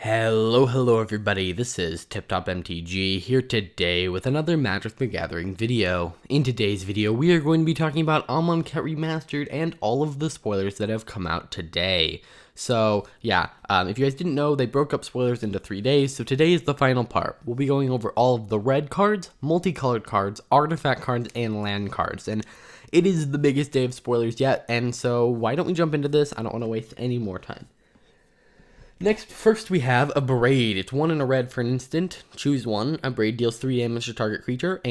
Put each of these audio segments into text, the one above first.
Hello everybody, this is Tip Top MTG here today with another Magic the Gathering video. In today's video, we are going to be talking about Amonkhet Remastered and all of the spoilers that have come out today. So yeah, if you guys didn't know, they broke up spoilers into 3 days, so today is the final part. We'll be going over all of the red cards, multicolored cards, artifact cards, and land cards, and it is the biggest day of spoilers yet, and so why don't we jump into this? I don't want to waste any more time. First we have a Braid. It's 1 in a red for an instant. Choose one. A Braid deals 3 damage to target creature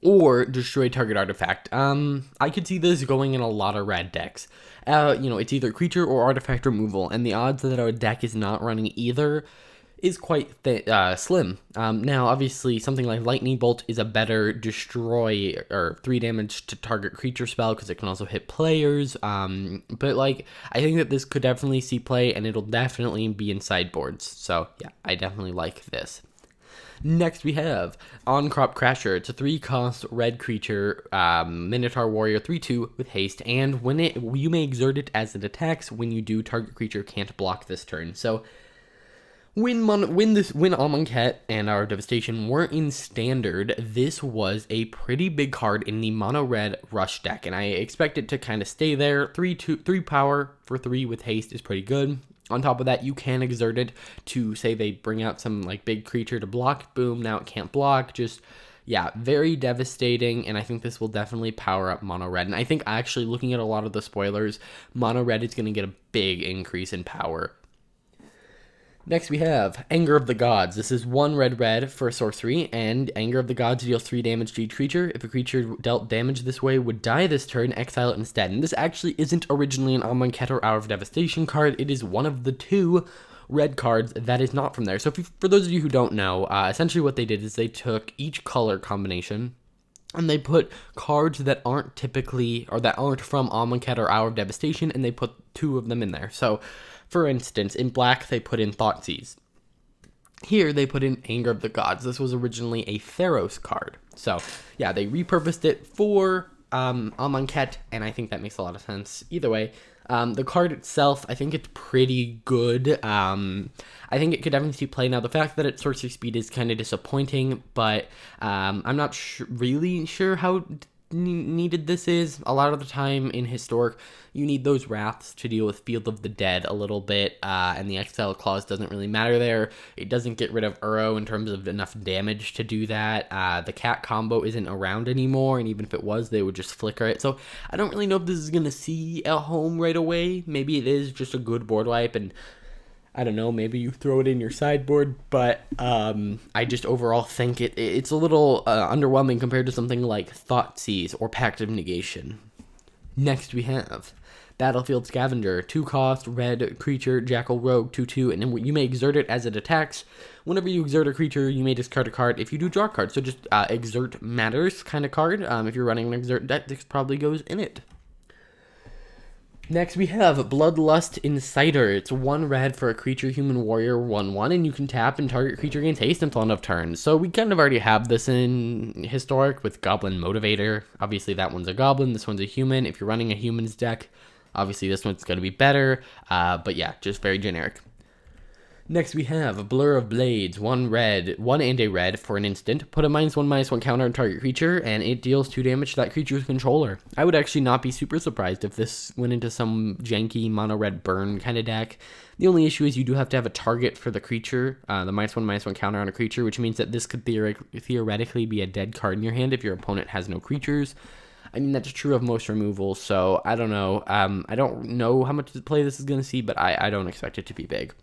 or destroy target artifact. I could see this going in a lot of red decks. It's either creature or artifact removal, and the odds that a deck is not running either is quite slim. Now, obviously, something like Lightning Bolt is a better destroy or 3 damage to target creature spell because it can also hit players. But I think that this could definitely see play, and it'll definitely be in sideboards. So yeah, I definitely like this. Next, we have On-Crop Crasher. It's a 3-cost red creature, Minotaur Warrior, 3/2 with haste, and you may exert it as it attacks. When you do, target creature can't block this turn. So when Amonkhet and our Devastation were in Standard, this was a pretty big card in the mono-red rush deck, and I expect it to kind of stay there. 3 power for 3 with haste is pretty good. On top of that, you can exert it to, say they bring out some big creature to block. Boom, now it can't block. Just, yeah, very devastating, and I think this will definitely power up mono-red. And I think actually looking at a lot of the spoilers, mono-red is going to get a big increase in power. Next we have Anger of the Gods. This is 1 red for a sorcery, and Anger of the Gods deals 3 damage to each creature. If a creature dealt damage this way would die this turn, exile it instead. And this actually isn't originally an Amonkhet or Hour of Devastation card. It is one of the 2 red cards that is not from there. So for those of you who don't know, essentially what they did is they took each color combination and they put cards that aren't typically, or that aren't from Amonkhet or Hour of Devastation, and they put 2 of them in there. So, for instance, in black, they put in Thoughtseize. Here, they put in Anger of the Gods. This was originally a Theros card. So, yeah, they repurposed it for Amonkhet, and I think that makes a lot of sense. Either way, the card itself, I think it's pretty good. I think it could definitely see play. Now, the fact that its sorcery speed is kind of disappointing, but I'm not really sure how needed this is. A lot of the time in Historic, you need those Wraths to deal with Field of the Dead a little bit, and the Exile Clause doesn't really matter there. It doesn't get rid of Uro in terms of enough damage to do that. The Cat combo isn't around anymore, and even if it was, they would just flicker it. So I don't really know if this is going to see a home right away. Maybe it is just a good board wipe, and I don't know, maybe you throw it in your sideboard, but I just overall think it's a little underwhelming compared to something like Thoughtseize or Pact of Negation. Next we have Battlefield Scavenger, 2-cost, red creature, Jackal Rogue, 2/2, and then you may exert it as it attacks. Whenever you exert a creature, you may discard a card. If you do, draw a card. So just exert matters kind of card. If you're running an exert deck, this probably goes in it. Next, we have Bloodlust Inciter. It's 1 red for a creature, human warrior, 1/1, and you can tap and target creature gains haste until end of turn. So we kind of already have this in Historic with Goblin Motivator. Obviously, that one's a goblin, this one's a human. If you're running a humans deck, obviously this one's going to be better. But yeah, just very generic. Next, we have Blur of Blades, 1 red, 1 and a red for an instant. Put a -1/-1 counter on target creature, and it deals 2 damage to that creature's controller. I would actually not be super surprised if this went into some janky mono-red burn kind of deck. The only issue is you do have to have a target for the creature, the -1/-1 counter on a creature, which means that this could theoretically be a dead card in your hand if your opponent has no creatures. I mean, that's true of most removals, so I don't know. I don't know how much play this is going to see, but I don't expect it to be big.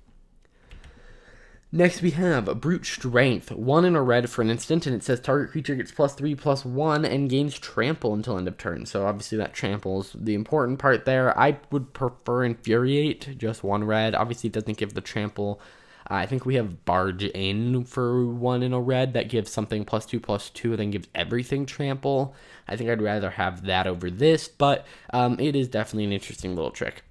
Next, we have Brute Strength, 1 in a red for an instant, and it says target creature gets +3/+1 and gains trample until end of turn. So obviously that tramples the important part there. I would prefer Infuriate, just 1 red. Obviously it doesn't give the trample. I think we have Barge In for 1 in a red that gives something +2/+2, then gives everything trample. I think I'd rather have that over this, but it is definitely an interesting little trick.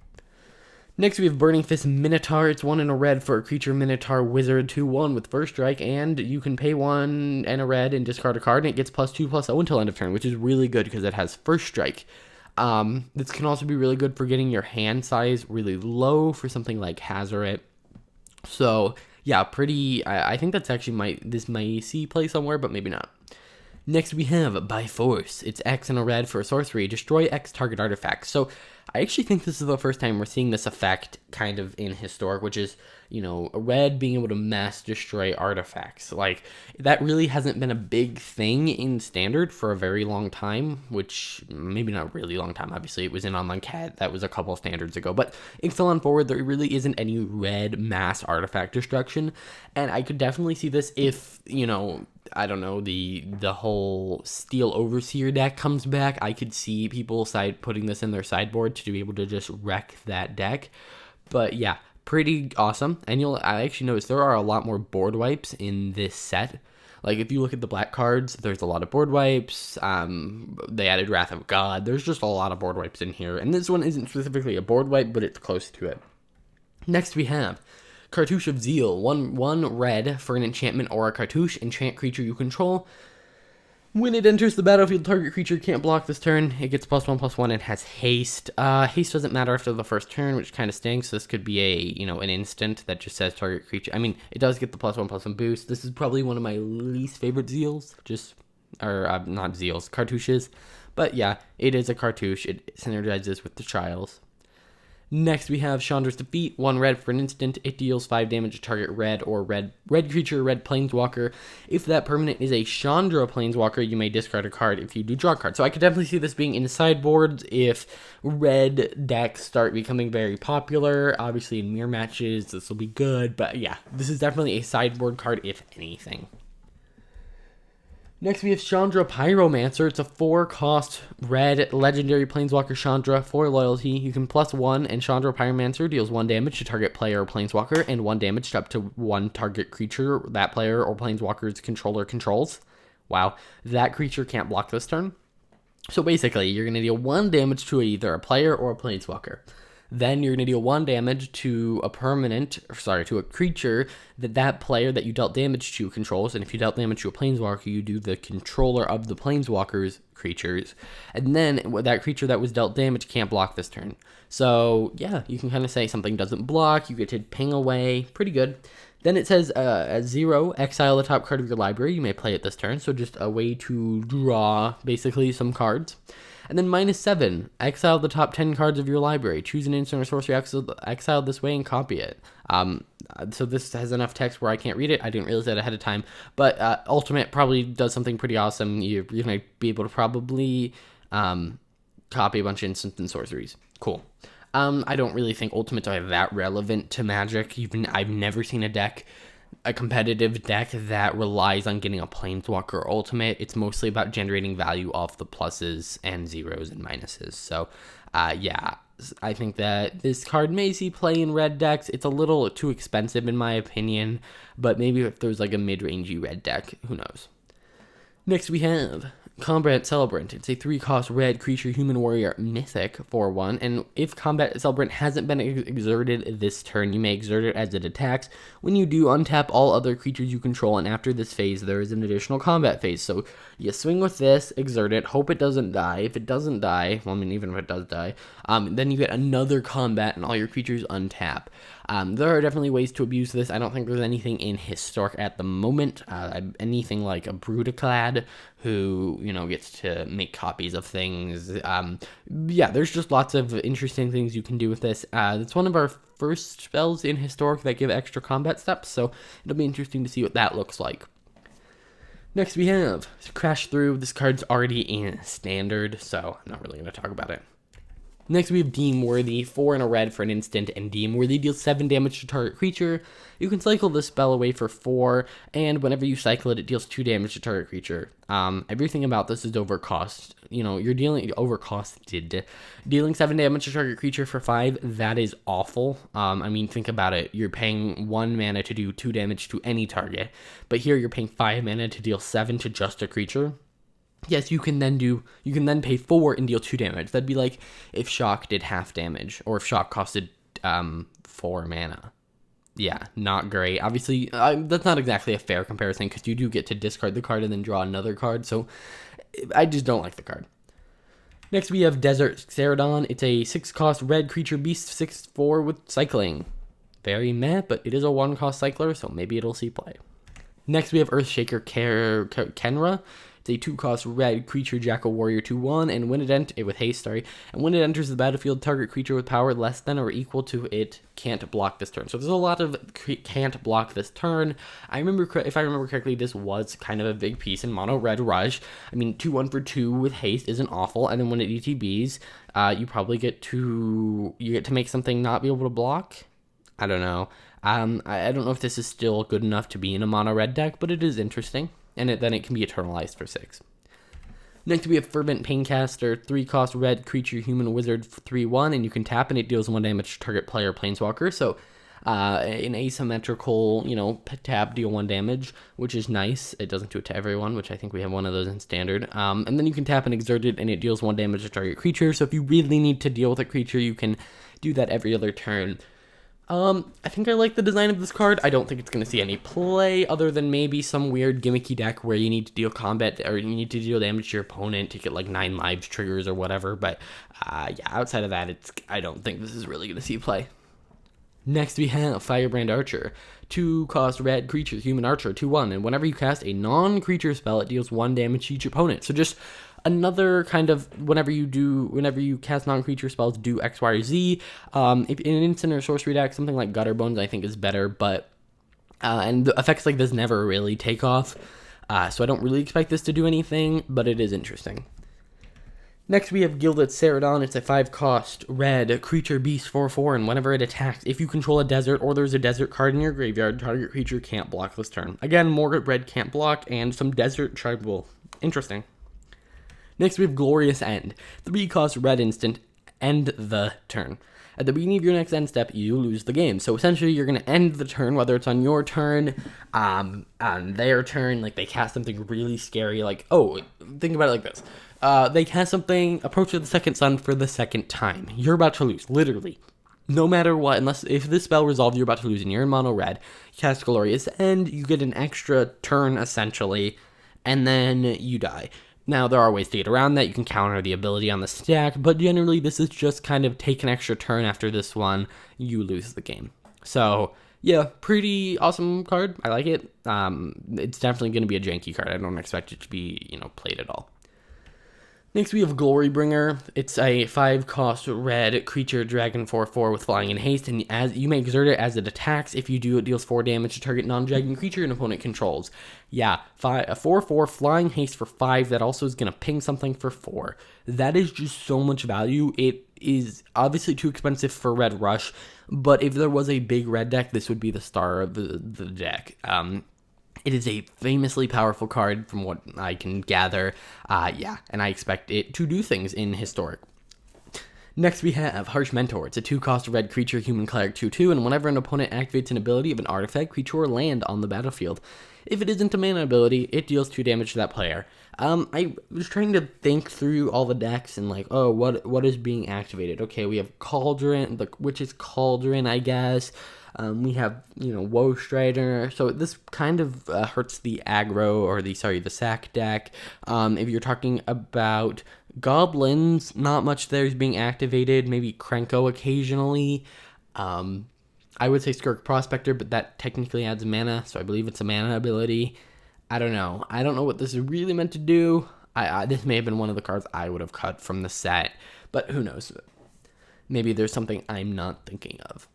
Next, we have Burning Fist Minotaur. It's 1 in a red for a creature Minotaur Wizard, 2/1 with First Strike, and you can pay 1 and a red and discard a card, and it gets +2/+0 until end of turn, which is really good because it has First Strike. This can also be really good for getting your hand size really low for something like Hazoret So yeah, pretty. I think that's actually this may see play somewhere, but maybe not. Next we have By Force. It's X and a red for a sorcery. Destroy X target artifact. So I actually think this is the first time we're seeing this effect kind of in Historic, which is, a red being able to mass destroy artifacts. Like, that really hasn't been a big thing in Standard for a very long time, which maybe not really long time. Obviously, it was in Amonkhet. That was a couple of Standards ago. But in Fill on Forward, there really isn't any red mass artifact destruction. And I could definitely see this if, I don't know, the whole Steel Overseer deck comes back. I could see people putting this in their sideboard to be able to just wreck that deck. But yeah, pretty awesome. And I actually notice there are a lot more board wipes in this set. Like, if you look at the black cards, there's a lot of board wipes. They added Wrath of God. There's just a lot of board wipes in here. And this one isn't specifically a board wipe, but it's close to it. Next we have Cartouche of Zeal. One red for an enchantment or a cartouche. Enchant creature you control. When it enters the battlefield, target creature can't block this turn. It gets +1/+1 and has haste. Haste doesn't matter after the first turn, which kind of stinks. This could be an instant that just says target creature. I mean, it does get the +1/+1 boost. This is probably one of my least favorite Zeals. Not Zeals, cartouches. But yeah, it is a cartouche. It synergizes with the Trials. Next, we have Chandra's Defeat. 1 red for an instant. It deals 5 damage to target red creature, red planeswalker. If that permanent is a Chandra planeswalker, you may discard a card if you do draw a card. So I could definitely see this being in sideboards if red decks start becoming very popular. Obviously, in mirror matches, this will be good. But yeah, this is definitely a sideboard card, if anything. Next, we have Chandra Pyromancer. It's a 4-cost red legendary planeswalker Chandra for loyalty. You can +1, and Chandra Pyromancer deals 1 damage to target player or planeswalker, and 1 damage to up to 1 target creature that player or planeswalker's controller controls. Wow, that creature can't block this turn. So basically, you're going to deal 1 damage to either a player or a planeswalker. Then you're going to deal 1 damage to a creature that player that you dealt damage to controls. And if you dealt damage to a planeswalker, you do the controller of the planeswalker's creatures. And then that creature that was dealt damage can't block this turn. So yeah, you can kind of say something doesn't block. You get to ping away. Pretty good. Then it says at 0, exile the top card of your library. You may play it this turn. So just a way to draw basically some cards. And then -7, exile the top 10 cards of your library. Choose an instant or sorcery exiled this way and copy it. So this has enough text where I can't read it. I didn't realize that ahead of time. But Ultimate probably does something pretty awesome. You're going to be able to probably copy a bunch of instants and sorceries. Cool. I don't really think Ultimates are that relevant to Magic. I've never seen a competitive deck that relies on getting a Planeswalker Ultimate. It's mostly about generating value off the pluses and zeros and minuses. So, yeah, I think that this card may see play in red decks. It's a little too expensive in my opinion, but maybe if there's like a mid-rangey red deck, who knows. Next we have Combal Celebrant. It's a 3-cost red creature human warrior mythic for 1. And if Combal Celebrant hasn't been exerted this turn, you may exert it as it attacks. When you do, untap all other creatures you control, and after this phase, there is an additional combat phase. So you swing with this, exert it, hope it doesn't die. If it doesn't die, well, I mean, even if it does die, then you get another combat and all your creatures untap. There are definitely ways to abuse this. I don't think there's anything in Historic at the moment. Anything like a Brutaclad who, gets to make copies of things. Yeah, there's just lots of interesting things you can do with this. It's one of our first spells in Historic that give extra combat steps, so it'll be interesting to see what that looks like. Next we have Crash Through. This card's already in Standard, so I'm not really going to talk about it. Next, we have Deem Worthy, 4 and a red for an instant, and Deem Worthy deals 7 damage to target creature. You can cycle this spell away for 4, and whenever you cycle it, it deals 2 damage to target creature. Everything about this is overcost. You're overcosted. Dealing 7 damage to target creature for 5, that is awful. I mean, think about it. You're paying 1 mana to do 2 damage to any target, but here you're paying 5 mana to deal 7 to just a creature. Yes, you can then pay 4 and deal 2 damage. That'd be like if Shock did half damage, or if Shock costed 4 mana. Yeah, not great. Obviously, that's not exactly a fair comparison, because you do get to discard the card and then draw another card, so I just don't like the card. Next, we have Desert Ceradon. It's a 6-cost red creature beast, 6/4 with cycling. very meh, but it is a 1-cost cycler, so maybe it'll see play. Next, we have Earthshaker Kenra. It's a 2-cost red creature Jackal Warrior 2/1, and when it with haste, and when it enters the battlefield, target creature with power less than or equal to it can't block this turn. So there's a lot of can't block this turn. If I remember correctly, this was kind of a big piece in Mono Red Rush. I mean, 2/1 for 2 with haste isn't awful, and then when it ETBs, you probably get to make something not be able to block. I don't know. I don't know if this is still good enough to be in a mono red deck, but it is interesting, and then it can be eternalized for 6. Next, we have Fervent Paincaster, 3-cost red creature human wizard 3/1, and you can tap and it deals 1 damage to target player planeswalker. So, an asymmetrical, tap, deal 1 damage, which is nice. It doesn't do it to everyone, which I think we have one of those in standard. And then you can tap and exert it, and it deals 1 damage to target creature. So if you really need to deal with a creature, you can do that every other turn. I think I like the design of this card. I don't think it's going to see any play other than maybe some weird gimmicky deck where you need to deal combat or you need to deal damage to your opponent to get like 9 lives triggers or whatever. But yeah, outside of that, I don't think this is really going to see play. Next, we have Firebrand Archer, 2-cost red creature human archer 2/1, and whenever you cast a non-creature spell, it deals 1 damage to each opponent. So just another kind of whenever you cast non-creature spells, do X, Y, or Z. If in an instant or sorcery deck, something like Gutter Bones I think is better, but and the effects like this never really take off, so I don't really expect this to do anything, but it is interesting. Next, we have Gilded Ceradon. It's a 5-cost red creature beast 4/4, and whenever it attacks, if you control a desert or there's a desert card in your graveyard, target creature can't block this turn. Again, more red can't block, and some desert tribal. Interesting. Next, we have Glorious End. 3-cost red instant, end the turn. At the beginning of your next end step, you lose the game. So essentially, you're going to end the turn, whether it's on your turn, on their turn, like they cast something really scary, like, oh, think about it like this. They cast something, Approach of the Second Sun for the second time. You're about to lose, literally. No matter what, if this spell resolves, you're about to lose, and you're in mono red, you cast Glorious End, you get an extra turn, essentially, and then you die. Now, there are ways to get around that. You can counter the ability on the stack, but generally, this is just kind of take an extra turn after this one, you lose the game. So, yeah, pretty awesome card. I like it. It's definitely going to be a janky card. I don't expect it to be, played at all. Next, we have Glorybringer. It's a 5-cost red creature dragon 4/4 with flying and haste, and as you may exert it as it attacks. If you do, it deals 4 damage to target non-dragon creature an opponent controls. Yeah, a 4/4 flying haste for 5 that also is going to ping something for 4. That is just so much value. It is obviously too expensive for Red Rush, but if there was a big red deck, this would be the star of the deck. It is a famously powerful card from what I can gather. Yeah, and I expect it to do things in Historic. Next, we have Harsh Mentor. It's a 2-cost red creature human cleric 2/2, and whenever an opponent activates an ability of an artifact, creature, or land on the battlefield, if it isn't a mana ability, it deals 2 damage to that player. I was trying to think through all the decks and like, oh, what is being activated? Okay, we have Cauldron, the Witch's Cauldron, I guess. We have, Woe Strider, so this kind of hurts the aggro, or the sack deck. If you're talking about goblins, not much there is being activated, maybe Krenko occasionally. I would say Skirk Prospector, but that technically adds mana, so I believe it's a mana ability. I don't know what this is really meant to do. This may have been one of the cards I would have cut from the set, but who knows. Maybe there's something I'm not thinking of.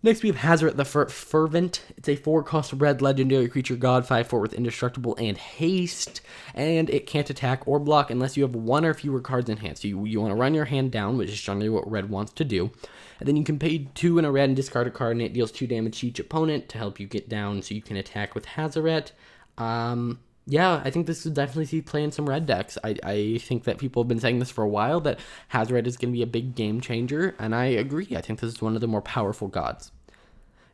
Next, we have Hazoret the Fervent. It's a 4-cost red legendary creature god 5/4 with indestructible and haste, and it can't attack or block unless you have 1 or fewer cards in hand. So you want to run your hand down, which is generally what red wants to do, and then you can pay 2 in a red and discard a card, and it deals 2 damage to each opponent to help you get down so you can attack with Hazoret. Yeah, I think this would definitely see play in some red decks. I think that people have been saying this for a while, that Hazoret is going to be a big game changer, and I agree. I think this is one of the more powerful gods.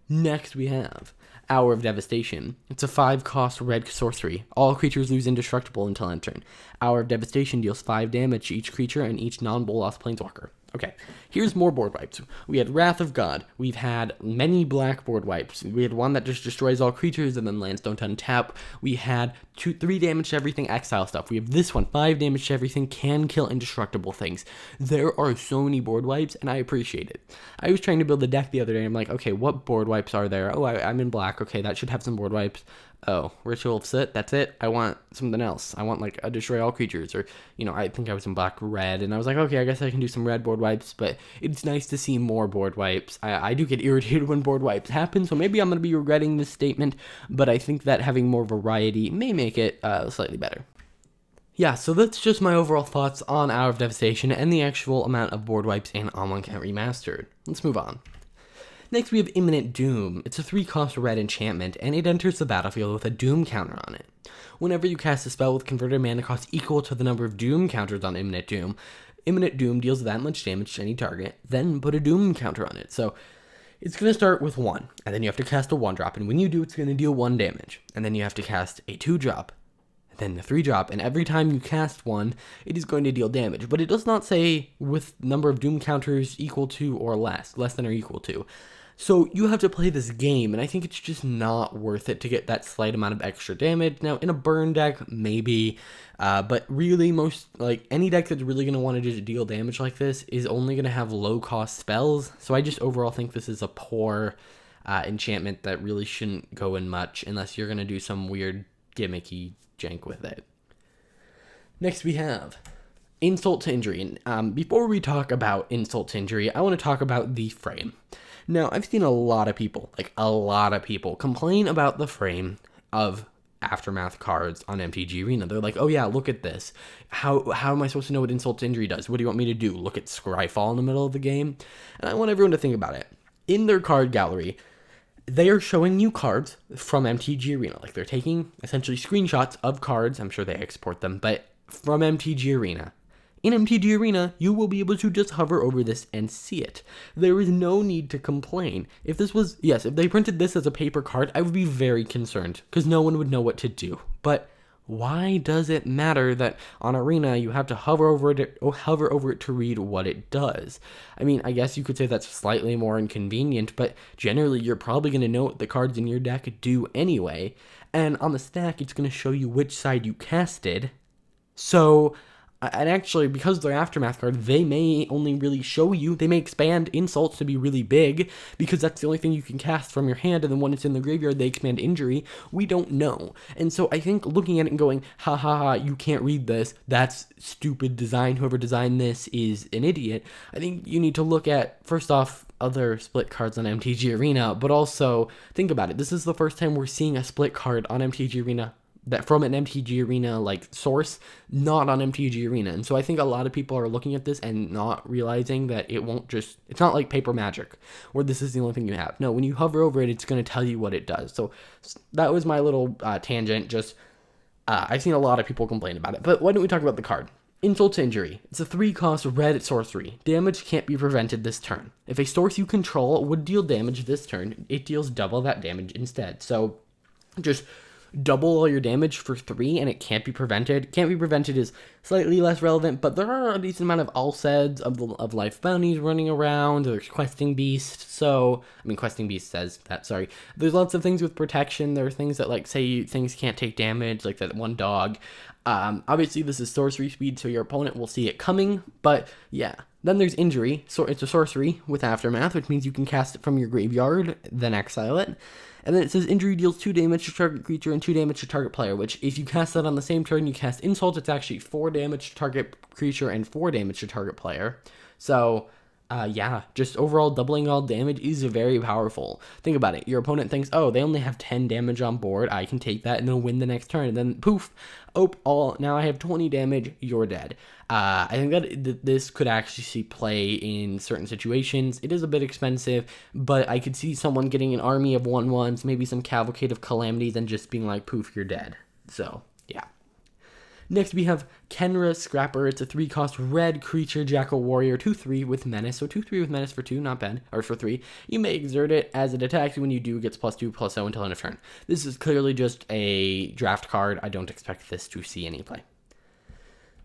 Next, we have Hour of Devastation. It's a 5-cost red sorcery. All creatures lose indestructible until end turn. Hour of Devastation deals 5 damage to each creature and each non-Bolas planeswalker. Okay, here's more board wipes. We had Wrath of God. We've had many black board wipes. We had one that just destroys all creatures and then lands don't untap. We had 3 damage to everything exile stuff. We have this one, 5 damage to everything, can kill indestructible things. There are so many board wipes, and I appreciate it. I was trying to build a deck the other day, and I'm like, okay, what board wipes are there? Oh, I'm in black. Okay, that should have some board wipes. Oh, Ritual of Sit, that's it? I want something else. I want, like, a Destroy All Creatures, or, I think I was in black-red, and I was like, okay, I guess I can do some red board wipes, but it's nice to see more board wipes. I do get irritated when board wipes happen, so maybe I'm going to be regretting this statement, but I think that having more variety may make it slightly better. Yeah, so that's just my overall thoughts on Hour of Devastation and the actual amount of board wipes in Amonkhet Remastered. Let's move on. Next, we have Imminent Doom. It's a 3-cost red enchantment, and it enters the battlefield with a Doom counter on it. Whenever you cast a spell with converted mana cost equal to the number of Doom counters on Imminent Doom deals that much damage to any target, then put a Doom counter on it. So it's going to start with 1, and then you have to cast a 1-drop, and when you do, it's going to deal 1 damage. And then you have to cast a 2-drop, and then a 3-drop, and every time you cast one, it is going to deal damage. But it does not say with number of Doom counters equal to or less than or equal to. So you have to play this game, and I think it's just not worth it to get that slight amount of extra damage. Now, in a burn deck, maybe, but really any deck that's really going to want to just deal damage like this is only going to have low-cost spells. So I just overall think this is a poor enchantment that really shouldn't go in much unless you're going to do some weird gimmicky jank with it. Next we have Insult to Injury. And before we talk about Insult to Injury, I want to talk about the frame. Now, I've seen a lot of people complain about the frame of Aftermath cards on MTG Arena. They're like, oh yeah, look at this. How am I supposed to know what Insult to Injury does? What do you want me to do? Look at Scryfall in the middle of the game? And I want everyone to think about it. In their card gallery, they are showing you cards from MTG Arena. Like, they're taking essentially screenshots of cards. I'm sure they export them, but from MTG Arena. In MTG Arena, you will be able to just hover over this and see it. There is no need to complain. If they printed this as a paper card, I would be very concerned, because no one would know what to do. But why does it matter that on Arena you have to hover over it to read what it does? I mean, I guess you could say that's slightly more inconvenient, but generally you're probably going to know what the cards in your deck do anyway. And on the stack, it's going to show you which side you casted. So, and actually, because they're Aftermath card, they may only really show you, they may expand Insults to be really big, because that's the only thing you can cast from your hand, and then when it's in the graveyard, they expand Injury. We don't know. And so I think looking at it and going, ha ha ha, you can't read this, that's stupid design, whoever designed this is an idiot. I think you need to look at, first off, other split cards on MTG Arena, but also, think about it, this is the first time we're seeing a split card on MTG Arena that from an MTG Arena source, not on MTG Arena. And so I think a lot of people are looking at this and not realizing that it's not like Paper Magic where this is the only thing you have. No, when you hover over it, it's going to tell you what it does. So that was my little tangent. I've seen a lot of people complain about it, but why don't we talk about the card? Insult to Injury. It's a 3-cost red sorcery. Damage can't be prevented this turn. If a source you control would deal damage this turn, it deals double that damage instead. So just double all your damage for 3, and it can't be prevented. Can't be prevented is slightly less relevant, but there are a decent amount of Alseds of life bounties running around. There's Questing Beast, Questing Beast says that, sorry. There's lots of things with protection. There are things that, say things can't take damage, like that one dog. Obviously, this is sorcery speed, so your opponent will see it coming, but yeah. Then there's Injury, so it's a sorcery with Aftermath, which means you can cast it from your graveyard, then exile it. And then it says Injury deals 2 damage to target creature and 2 damage to target player, which if you cast that on the same turn you cast Insult, it's actually 4 damage to target creature and 4 damage to target player. So, just overall doubling all damage is very powerful. Think about it. Your opponent thinks, oh, they only have 10 damage on board. I can take that and they'll win the next turn. And then poof, now I have 20 damage. You're dead. I think that this could actually see play in certain situations. It is a bit expensive, but I could see someone getting an army of 1/1s, maybe some Cavalcade of Calamities, and just being like, poof, you're dead. So, yeah. Next, we have Kenra Scrapper. It's a 3-cost red creature Jackal Warrior, 2/3 with Menace. So 2/3 with Menace for 2, not bad. Or for 3. You may exert it as it attacks. When you do, it gets +2/+0 until end of turn. This is clearly just a draft card. I don't expect this to see any play.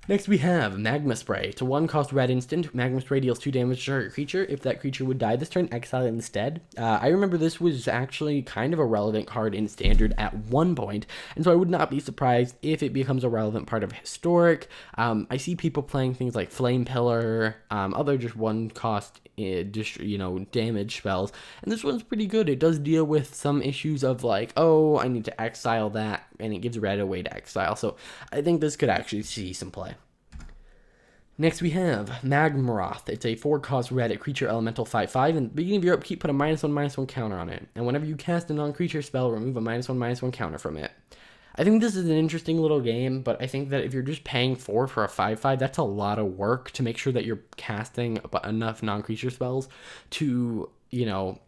Next we have Magma Spray. It's a 1-cost red instant. Magma Spray deals 2 damage to target creature. If that creature would die this turn, exile it instead. I remember this was actually kind of a relevant card in Standard at one point, and so I would not be surprised if it becomes a relevant part of Historic. I see people playing things like Flame Pillar, other just 1-cost damage spells, and this one's pretty good. It does deal with some issues of like, oh, I need to exile that, and it gives red a way to exile, so I think this could actually see some play. Next we have Magmaroth. It's a 4-cost red creature elemental 5/5, and at the beginning of your upkeep, put a -1/-1 counter on it, and whenever you cast a non-creature spell, remove a -1/-1 counter from it. I think this is an interesting little game, but I think that if you're just paying 4 for a 5/5, that's a lot of work to make sure that you're casting enough non-creature spells to, to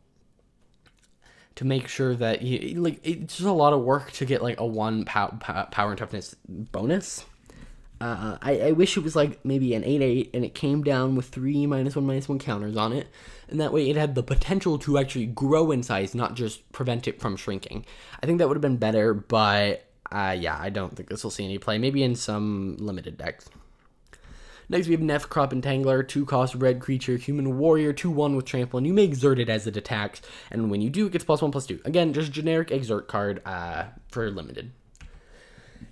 make sure that it's just a lot of work to get like a 1 power and toughness bonus. I wish it was like maybe an 8/8 and it came down with 3 -1/-1 counters on it, and that way it had the potential to actually grow in size, not just prevent it from shrinking. I think that would have been better, but yeah, I don't think this will see any play. Maybe in some limited decks. Next, we have Neheh Entangler, 2-cost red creature, human warrior, 2/1 with trample, and you may exert it as it attacks, and when you do, it gets +1/+2. Again, just generic exert card for limited.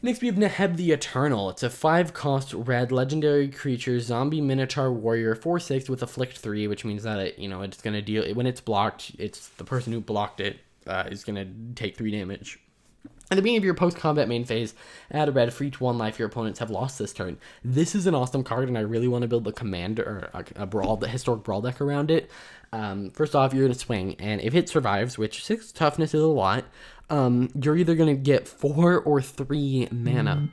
Next, we have Neheh the Eternal. It's a 5-cost red legendary creature, zombie minotaur warrior, 4/6 with afflict 3, which means that it's going to deal, when it's blocked, it's the person who blocked it is going to take 3 damage. At the beginning of your post-combat main phase, add a red for each 1 life your opponents have lost this turn. This is an awesome card, and I really want to build a commander or a historic brawl deck around it. First off, you're going to swing, and if it survives, which 6 toughness is a lot, you're either going to get 4 or 3 mana.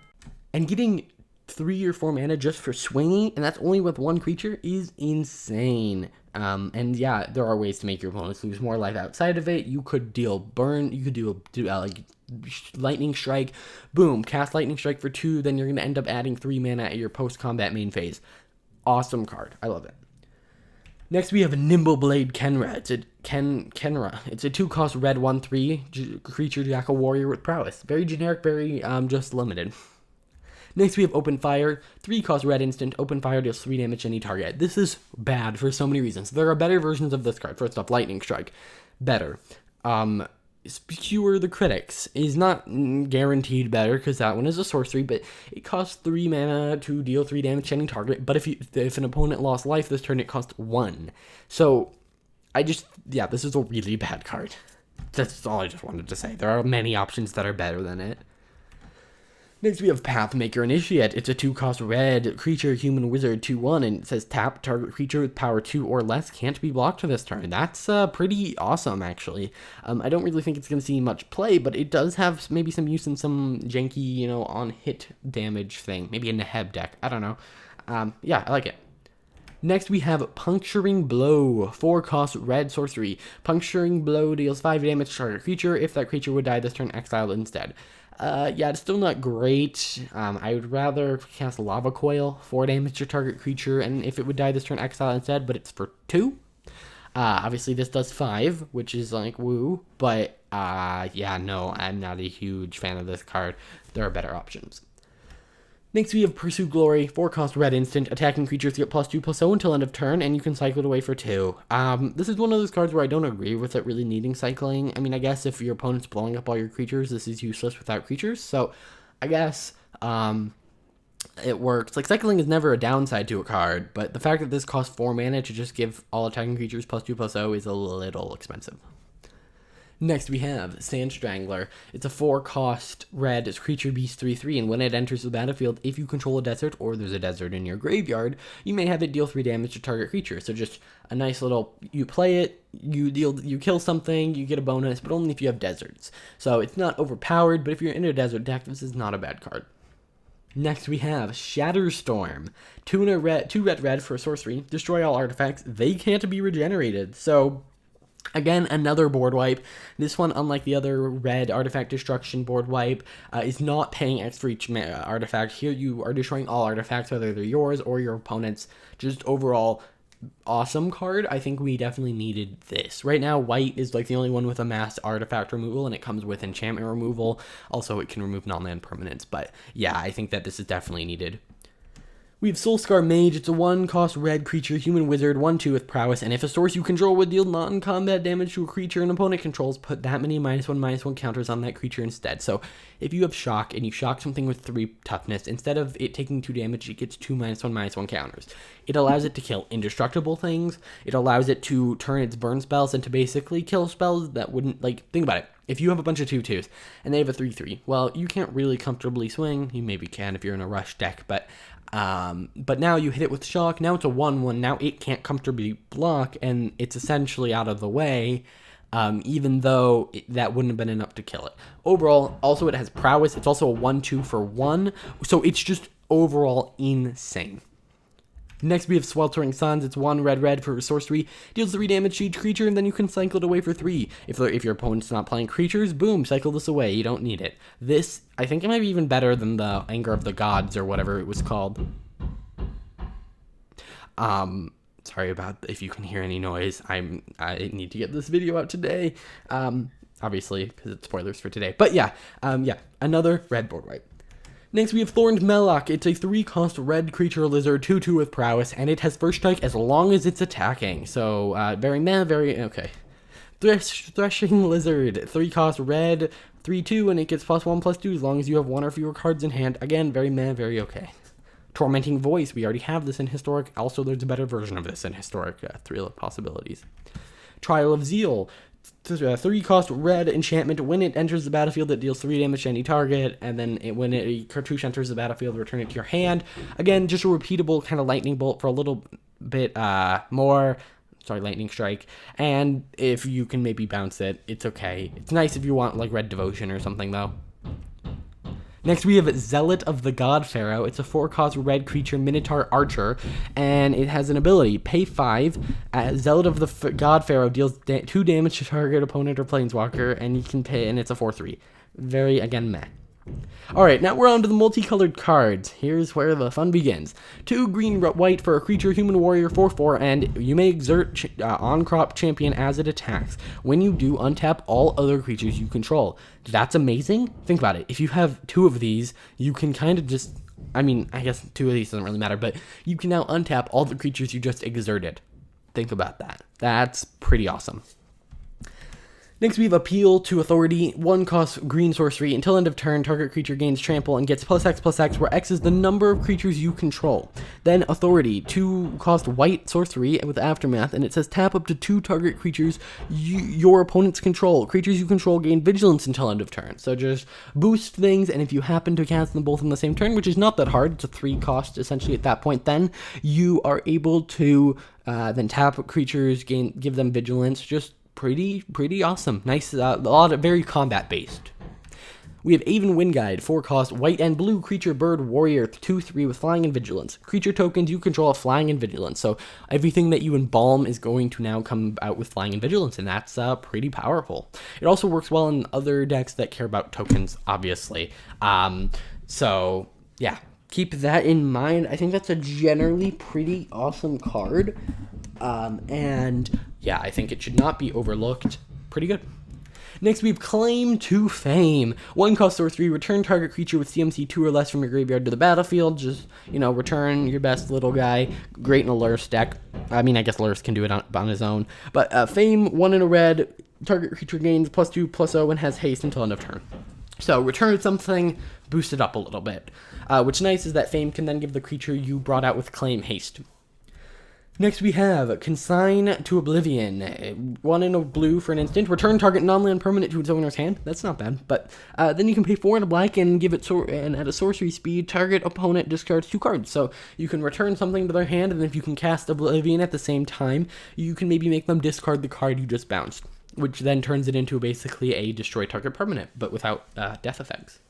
And getting 3 or 4 mana just for swinging, and that's only with 1 creature, is insane. And yeah, there are ways to make your opponents lose more life outside of it. You could deal burn, you could do lightning strike, boom, cast lightning strike for 2, then you're going to end up adding 3 mana at your post-combat main phase. Awesome card. I love it. Next, we have Nimbleblade Kenra. Kenra. It's a 2-cost red 1/3 creature jackal warrior with prowess. Very generic, very just limited. Next, we have Open Fire, 3-cost red instant. Open Fire deals 3 damage to any target. This is bad for so many reasons. There are better versions of this card. First off, Lightning Strike. Better. Skewer the Critics is not guaranteed better because that one is a sorcery, but it costs 3 mana to deal 3 damage to any target. But if an opponent lost life this turn, it costs 1. So, this is a really bad card. That's all I just wanted to say. There are many options that are better than it. Next, we have Pathmaker Initiate. It's a 2-cost red creature, human wizard, 2/1, and it says tap target creature with power 2 or less can't be blocked for this turn. That's pretty awesome, actually. I don't really think it's going to see much play, but it does have maybe some use in some janky, on hit damage thing. Maybe a Neheh deck. I don't know. Yeah, I like it. Next, we have Puncturing Blow, 4-cost red sorcery. Puncturing Blow deals 5 damage to target creature. If that creature would die this turn, exile it instead. Yeah, it's still not great. I would rather cast Lava Coil, 4 damage to target creature, and if it would die this turn, exile instead, but it's for 2. Obviously this does 5, which is like, woo, but, yeah, no, I'm not a huge fan of this card. There are better options. Next, we have Pursue Glory, 4-cost red instant. Attacking creatures get +2/+0 until end of turn, and you can cycle it away for 2. This is one of those cards where I don't agree with it really needing cycling. I mean, I guess if your opponent's blowing up all your creatures, this is useless without creatures. So, I guess, it works. Like, cycling is never a downside to a card, but the fact that this costs 4 mana to just give all attacking creatures +2/+0 is a little expensive. Next, we have Sand Strangler. It's a 4-cost red creature beast 3/3, and when it enters the battlefield, if you control a desert or there's a desert in your graveyard, you may have it deal 3 damage to target creature. So just a nice little, you play it, you kill something, you get a bonus, but only if you have deserts. So it's not overpowered, but if you're in a desert deck, this is not a bad card. Next, we have Shatterstorm. 2 red for sorcery. Destroy all artifacts. They can't be regenerated. So, again, another board wipe. This one, unlike the other red artifact destruction board wipe, is not paying X for each artifact. Here you are destroying all artifacts, whether they're yours or your opponent's. Just overall, awesome card. I think we definitely needed this. Right now, white is like the only one with a mass artifact removal, and it comes with enchantment removal. Also, it can remove non-land permanents, but yeah, I think that this is definitely needed. We have Soulscar Mage. It's a 1-cost red creature, human wizard, 1/2 with prowess, and if a source you control would deal non-combat damage to a creature an opponent controls, put that many -1/-1 counters on that creature instead. So if you have shock and you shock something with 3 toughness, instead of it taking 2 damage, it gets 2 -1/-1 counters. It allows it to kill indestructible things. It allows it to turn its burn spells into basically kill spells that wouldn't, like, think about it. If you have a bunch of 2/2s and they have a 3/3, well, you can't really comfortably swing. You maybe can if you're in a rush deck, but now you hit it with shock. Now it's a 1/1. Now it can't comfortably block, and it's essentially out of the way, even though that wouldn't have been enough to kill it. Overall, also it has prowess. It's also a 1/2 for 1, so it's just overall insane. Next, we have Sweltering Suns. It's 1 red for sorcery, deals 3 damage to each creature, and then you can cycle it away for 3. If your opponent's not playing creatures, boom, cycle this away. You don't need it. This, I think it might be even better than the Anger of the Gods or whatever it was called. Sorry about if you can hear any noise. I need to get this video out today. Obviously, because it's spoilers for today. But yeah, another red board wipe. Next, we have Thorned Melloc. It's a 3-cost red creature lizard, 2/2 with prowess, and it has first strike as long as it's attacking. So, very okay. Threshing Lizard, 3-cost red, 3/2, and it gets +1/+2 as long as you have 1 or fewer cards in hand. Again, very okay. Tormenting Voice, we already have this in Historic. Also, there's a better version of this in Historic. 3 possibilities. Trial of Zeal. 3-cost red enchantment. When it enters the battlefield, it deals 3 damage to any target, and then when a cartouche enters the battlefield, return it to your hand. Again, just a repeatable kind of lightning bolt for a little bit more. Sorry, lightning strike. And if you can maybe bounce it, it's okay. It's nice if you want like Red Devotion or something though. Next, we have Zealot of the God Pharaoh. It's a 4-cost red creature, Minotaur Archer, and it has an ability. Pay 5. Zealot of the God Pharaoh deals 2 damage to target opponent or planeswalker, and you can pay, and it's a 4/3. Very, again, meh. Alright, now we're on to the multicolored cards. Here's where the fun begins. 2 green-white for a creature, human warrior, 4/4, and you may exert on-crop champion as it attacks. When you do, untap all other creatures you control. That's amazing. Think about it. If you have 2 of these, you can kind of just, I mean, I guess 2 of these doesn't really matter, but you can now untap all the creatures you just exerted. Think about that. That's pretty awesome. Next, we have Appeal to Authority, 1-cost green sorcery. Until end of turn, target creature gains trample and gets +X/+X, where X is the number of creatures you control. Then Authority, 2-cost white sorcery with Aftermath, and it says tap up to 2 target creatures your opponents control. Creatures you control gain vigilance until end of turn. So just boost things, and if you happen to cast them both in the same turn, which is not that hard, it's a 3-cost essentially at that point, then you are able to then tap creatures, give them vigilance, just pretty awesome. Nice, a lot of very combat based. We have Aven Windguide, 4-cost white and blue creature bird warrior, 2/3 with flying and vigilance. Creature tokens you control have flying and vigilance, so everything that you embalm is going to now come out with flying and vigilance, and that's pretty powerful. It also works well in other decks that care about tokens, obviously. So yeah, keep that in mind. I think that's a generally pretty awesome card. And yeah, I think it should not be overlooked. Pretty good. Next, we have Claim to Fame. 1-cost sorcery, return target creature with CMC 2 or less from your graveyard to the battlefield. Just, return your best little guy. Great in a Lurrus deck. I mean, I guess Lurrus can do it on his own. But Fame, 1 in a red. Target creature gains +2/+0 and has haste until end of turn. So return something, boost it up a little bit. What's nice is that Fame can then give the creature you brought out with Claim haste. Next, we have Consign to Oblivion. 1 in a blue for an instant. Return target non-land permanent to its owner's hand. That's not bad. But then you can pay 4 in a black and give it and at a sorcery speed, target opponent discards 2 cards. So you can return something to their hand, and if you can cast Oblivion at the same time, you can maybe make them discard the card you just bounced, which then turns it into basically a destroy target permanent, but without death effects.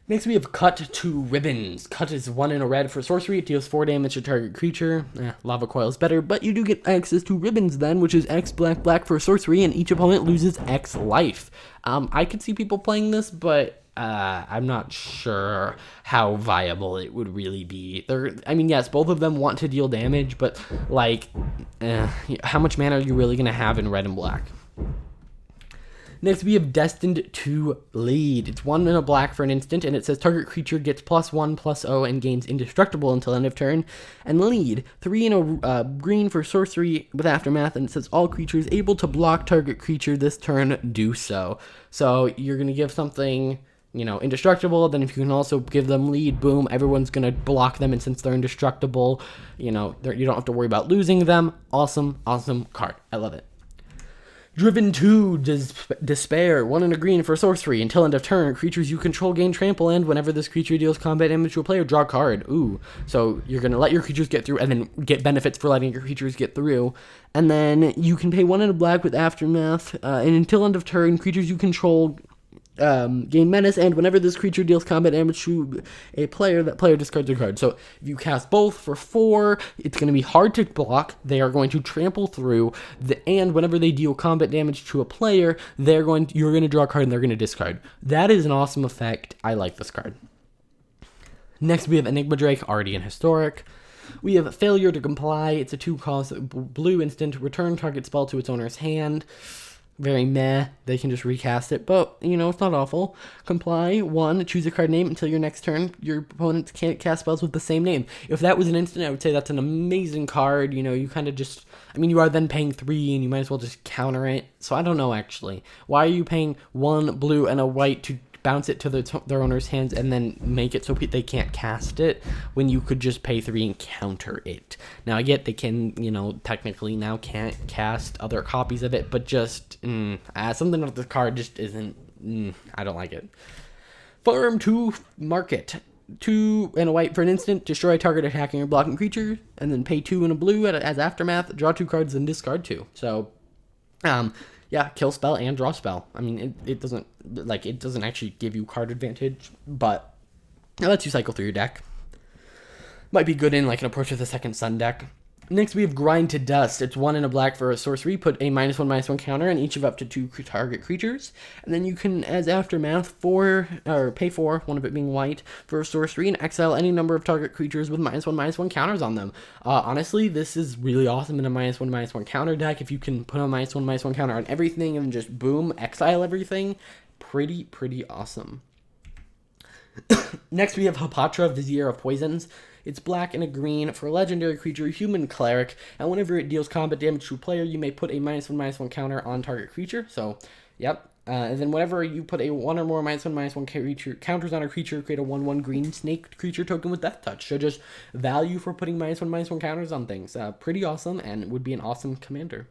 Next, we have Cut to Ribbons. Cut is 1 in a red for sorcery. It deals 4 damage to target creature. Lava Coil is better, but you do get access to Ribbons then, which is X black for sorcery, and each opponent loses X life. I could see people playing this, but I'm not sure how viable it would really be. Yes, both of them want to deal damage, but how much mana are you really going to have in red and black? Next, we have Destined to Lead. It's 1 and a black for an instant, and it says target creature gets +1/+0 and gains indestructible until end of turn. And Lead, 3 and a green for sorcery with Aftermath, and it says all creatures able to block target creature this turn do so. So you're going to give something, indestructible. Then if you can also give them Lead, boom, everyone's going to block them, and since they're indestructible, you don't have to worry about losing them. Awesome, awesome card. I love it. Driven to Despair, 1 and a green for sorcery. Until end of turn, creatures you control gain trample, and whenever this creature deals combat damage to a player, draw a card. Ooh. So you're going to let your creatures get through and then get benefits for letting your creatures get through. And then you can pay 1 and a black with Aftermath, and until end of turn, creatures you control gain menace, and whenever this creature deals combat damage to a player, that player discards a card. So if you cast both for 4, it's going to be hard to block. They are going to trample through, and whenever they deal combat damage to a player, you're going to draw a card and they're going to discard. That is an awesome effect. I like this card. Next, we have Enigma Drake, already in Historic. We have Failure to Comply. It's a 2-cost blue instant. Return target spell to its owner's hand. Very meh. They can just recast it, but, it's not awful. Comply, 1, choose a card name until your next turn. Your opponents can't cast spells with the same name. If that was an instant, I would say that's an amazing card. You kind of just, you are then paying 3, and you might as well just counter it. So I don't know, actually. Why are you paying 1 blue and a white to bounce it to their owner's hands and then make it so they can't cast it when you could just pay 3 and counter it? Now I get they can, technically now can't cast other copies of it, but just something about this card just isn't. I don't like it. Farm to Market. 2 and a white for an instant, destroy target attacking or blocking creature, and then pay 2 and a blue as Aftermath, draw 2 cards and discard 2. So, yeah, kill spell and draw spell. It doesn't actually give you card advantage, but it lets you cycle through your deck. Might be good in an Approach with the Second Sun deck. Next, we have Grind to Dust. It's 1 and a black for a sorcery. Put a -1/-1 counter on each of up to 2 target creatures. And then you can, as Aftermath, pay 4, one of it being white, for a sorcery, and exile any number of target creatures with -1/-1 counters on them. Honestly, this is really awesome in a -1/-1 counter deck. If you can put a -1/-1 counter on everything and just boom, exile everything, pretty awesome. Next, we have Hapatra, Vizier of Poisons. It's black and a green for a legendary creature, Human Cleric, and whenever it deals combat damage to a player, you may put a -1/-1 counter on target creature. So, yep. And then whenever you put a 1 or more -1/-1 creature counters on a creature, create a 1/1 green snake creature token with Death Touch. So just value for putting -1/-1 counters on things. Pretty awesome, and would be an awesome commander.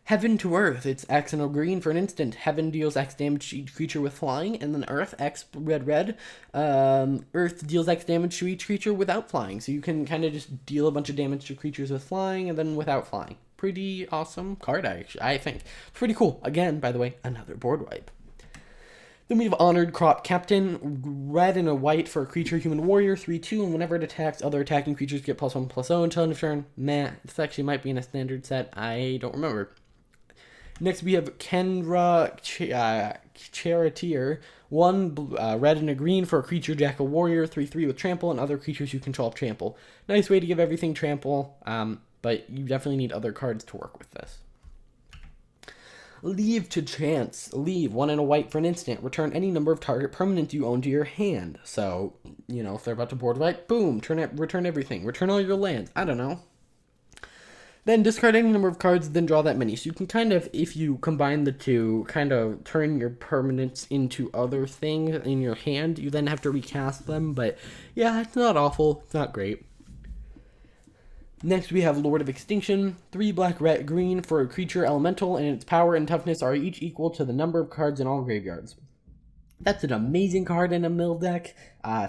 Heaven to Earth. It's X and a green for an instant. Heaven deals X damage to each creature with flying, and then Earth, X red. Earth deals X damage to each creature without flying. So you can kind of just deal a bunch of damage to creatures with flying and then without flying. Pretty awesome card, I think. It's pretty cool. Again, by the way, another board wipe. Then we have Honored Crop Captain, red and a white for a creature, Human Warrior, 3/2, and whenever it attacks, other attacking creatures get +1/+0 until end of turn. Meh, this actually might be in a standard set. I don't remember. Next, we have Kendra Charioteer, 1 red and a green for a creature, Jackal Warrior, 3/3 with trample, and other creatures you control have trample. Nice way to give everything trample, but you definitely need other cards to work with this. Leave to Chance. Leave, 1 and a white for an instant. Return any number of target permanents you own to your hand. So, if they're about to board wipe, boom, return everything. Return all your lands. I don't know. Then discard any number of cards, then draw that many. So you can kind of, if you combine the two, kind of turn your permanents into other things in your hand. You then have to recast them, but yeah, it's not awful. It's not great. Next, we have Lord of Extinction. 3 black, red, green for a creature elemental, and its power and toughness are each equal to the number of cards in all graveyards. That's an amazing card in a mill deck.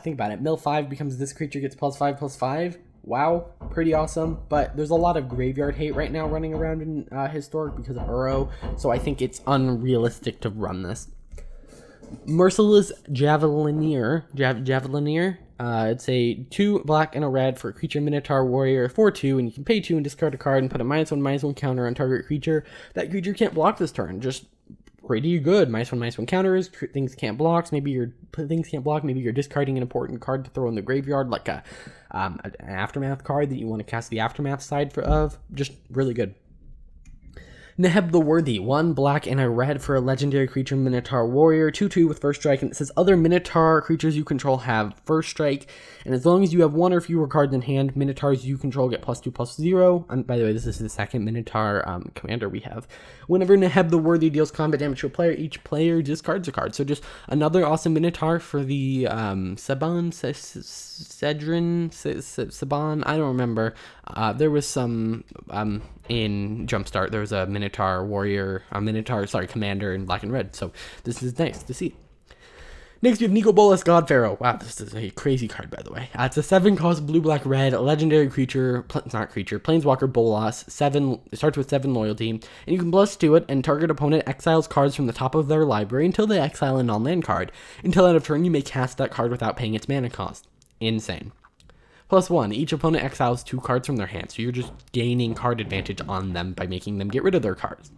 Think about it. Mill 5 becomes this creature gets +5/+5. Wow, pretty awesome, but there's a lot of graveyard hate right now running around in Historic because of Uro, so I think it's unrealistic to run this. Merciless Javelineer. It's a 2 black and a red for a creature, Minotaur Warrior, 4/2, and you can pay 2 and discard a card and put a -1/-1 counter on target creature. That creature can't block this turn. Just pretty good. -1/-1 counters, things can't block. Maybe you're discarding an important card to throw in the graveyard, like an Aftermath card that you want to cast the Aftermath side of. Just really good. Neheh the Worthy, 1 black and a red for a legendary creature Minotaur Warrior, 2/2 with first strike, and it says other Minotaur creatures you control have first strike, and as long as you have 1 or fewer cards in hand, Minotaurs you control get +2/+0, and by the way, this is the second Minotaur commander we have. Whenever Neheh the Worthy deals combat damage to a player, each player discards a card, so just another awesome Minotaur for the Saban, I don't remember. There was some in Jumpstart. There was a Minotaur warrior, commander in black and red. So this is nice to see. Next, we have Obelisk Spider. Wow, this is a crazy card, by the way. It's a 7-cost blue-black red legendary creature, planeswalker Bolas. 7. It starts with 7 loyalty, and you can +2 it, and target opponent exiles cards from the top of their library until they exile a non-land card. Until end of turn, you may cast that card without paying its mana cost. Insane. +1, each opponent exiles 2 cards from their hand, so you're just gaining card advantage on them by making them get rid of their cards.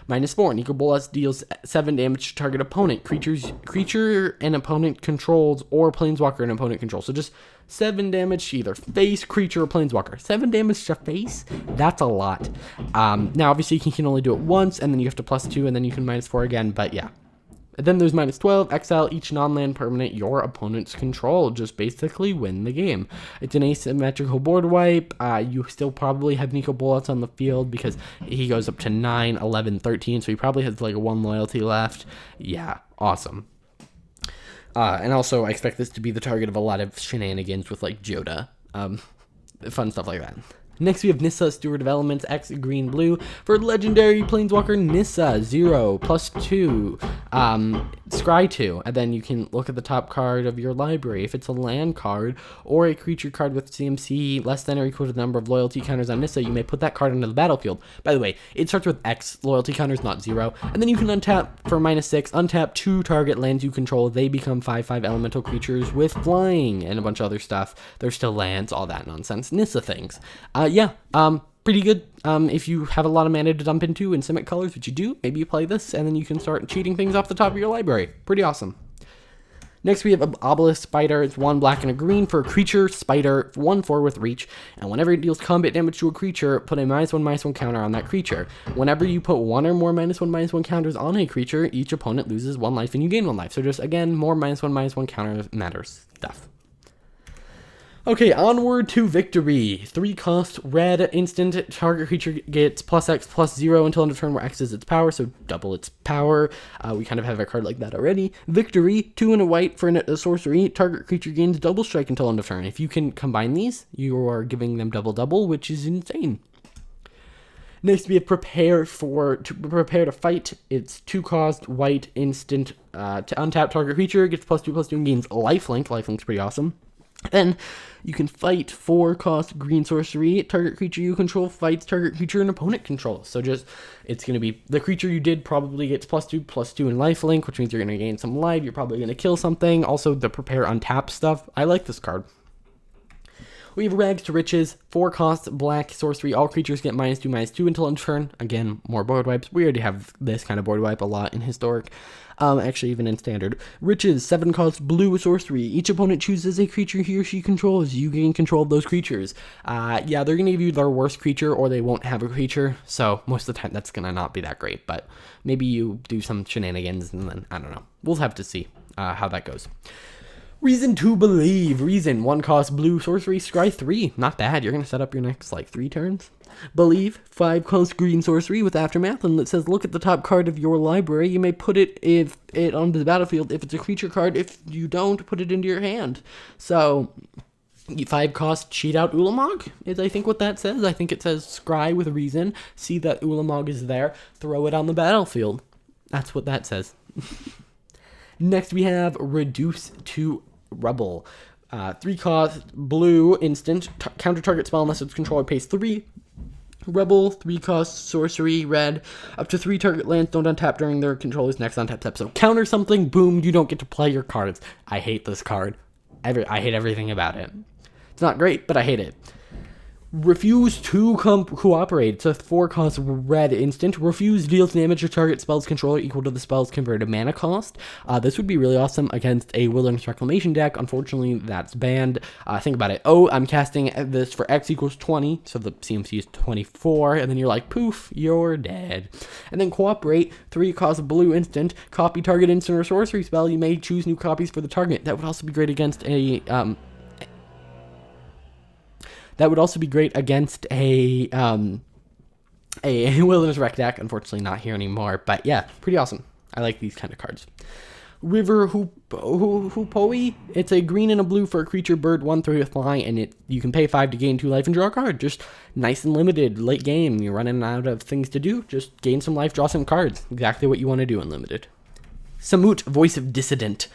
-4, Nico Bolas deals 7 damage to target opponent, creature an opponent controls, or planeswalker an opponent controls. So just 7 damage to either face, creature, or planeswalker. 7 damage to face? That's a lot. Now, obviously, you can only do it once, and then you have to +2, and then you can -4 again, but yeah. And then there's -12, exile each non-land permanent your opponent's control. Just basically win the game. It's an asymmetrical board wipe. You still probably have Nico Bolas on the field because he goes up to 9, 11, 13, so he probably has like 1 loyalty left. Yeah, awesome. And also, I expect this to be the target of a lot of shenanigans with like Joda. Fun stuff like that. Next, we have Nissa, Steward of Elements, X, green, blue, for legendary planeswalker Nissa, 0, +2, scry 2, and then you can look at the top card of your library. If it's a land card, or a creature card with CMC less than or equal to the number of loyalty counters on Nissa, you may put that card onto the battlefield. By the way, it starts with X loyalty counters, not 0, and then you can untap for -6, untap 2 target lands you control, they become 5/5 elemental creatures with flying, and a bunch of other stuff. They're still lands, all that nonsense, Nissa things. Pretty good. If you have a lot of mana to dump into in Simic colors, which you do, maybe you play this, and then you can start cheating things off the top of your library. Pretty awesome. Next, we have Obelisk Spider. It's 1 black and a green for a creature, spider, 1/4 with reach, and whenever it deals combat damage to a creature, put a -1/-1 counter on that creature. Whenever you put 1 or more -1/-1 counters on a creature, each opponent loses 1 life and you gain 1 life. So just, again, more -1/-1 counters matters stuff. Okay, onward to victory. 3-cost red instant. Target creature gets +X/+0 until end of turn, where X is its power, so double its power. We kind of have a card like that already. Victory, 2 and a white for a sorcery. Target creature gains double strike until end of turn. If you can combine these, you are giving them double, which is insane. Next, we have prepare to fight. It's 2-cost white instant. To untap target creature, gets +2/+2 and gains lifelink. Lifelink's pretty awesome. Then you can fight 4-cost green sorcery. Target creature you control fights target creature an opponent controls. So just, it's going to be the creature you did probably gets +2/+2 in lifelink, which means you're going to gain some life. You're probably going to kill something. Also, the prepare untap stuff. I like this card. We have Rags to Riches, 4-cost black sorcery. All creatures get -2/-2 until end turn. Again, more board wipes. We already have this kind of board wipe a lot in Historic. Actually, even in Standard. Riches, 7-cost blue sorcery. Each opponent chooses a creature he or she controls. You gain control of those creatures. Yeah, they're going to give you their worst creature, or they won't have a creature. So most of the time, that's going to not be that great. But maybe you do some shenanigans, and then, I don't know. We'll have to see how that goes. Reason to Believe. Reason, 1-cost blue sorcery, scry 3. Not bad. You're going to set up your next, 3 turns. Believe, 5-cost green sorcery with Aftermath, and it says look at the top card of your library. You may put it onto the battlefield if it's a creature card. If you don't, put it into your hand. So, 5-cost cheat out Ulamog is, I think, what that says. I think it says scry with Reason. See that Ulamog is there. Throw it on the battlefield. That's what that says. Next, we have Reduce to Rubble. 3-cost blue instant. Counter target spell unless its controller pays 3. Rebel, 3-cost sorcery, red. Up to 3 target lands don't untap during their controller's next untap step. So counter something, boom, you don't get to play your cards. I hate this card. I hate everything about it. It's not great, but I hate it. Refuse to cooperate. It's a 4-cost red instant. Refuse deals damage to target spell's controller equal to the spell's converted mana cost. This would be really awesome against a Wilderness Reclamation deck. Unfortunately, that's banned. Think about it. Oh, I'm casting this for X equals 20, so the CMC is 24, and then you're like, poof, you're dead. And then cooperate, 3-cost blue instant. Copy target instant or sorcery spell. You may choose new copies for the target. That would also be great against a Wilderness Rec deck. Unfortunately, not here anymore. But yeah, pretty awesome. I like these kind of cards. River Hoopoe. It's a green and a blue for a creature, bird, 1/3 with fly, and you can pay 5 to gain 2 life and draw a card. Just nice and limited. Late game, you're running out of things to do. Just gain some life, draw some cards. Exactly what you want to do in limited. Samut, Voice of Dissident.